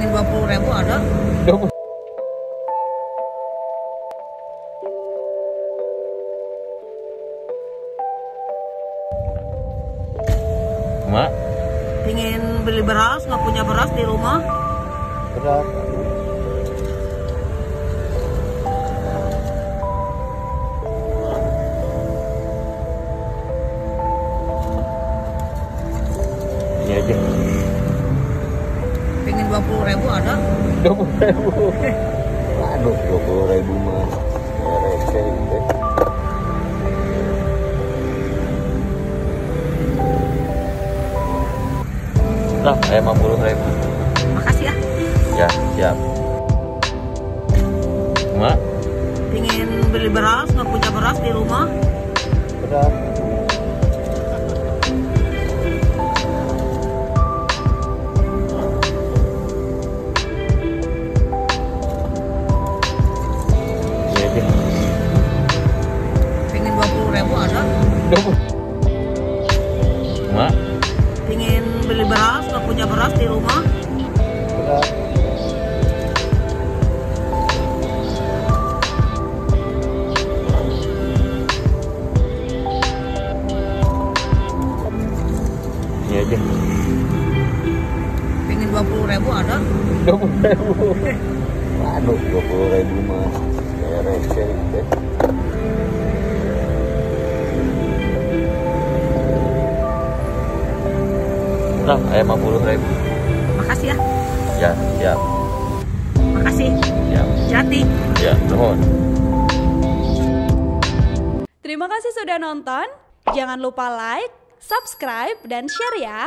Pengen 20.000 ada? 20. Mak, Pengen beli beras, nggak punya beras di rumah. berat. Ini aja. Pengen 20.000 ada? 20.000. Aduh, 20.000 mah. Receh gitu. Lah, kayak 50.000. Makasih ya. Ya, siap. Mak, Pengen beli beras, nggak punya beras di rumah. berat. Ini aja. Pengen 20.000 ada? 20. Mak, Pengen beli beras, nggak punya beras di rumah. berat. Ini aja. Pengen 20.000 ada? 20.000. Aduh, 20.000 mah. Kayak receh gitu. Lah, kayak 50.000. Makasih ya. Ya, siap. Makasih. Siap. Jati. Ya, nuhun. Terima kasih sudah nonton. Jangan lupa like, subscribe, dan share ya.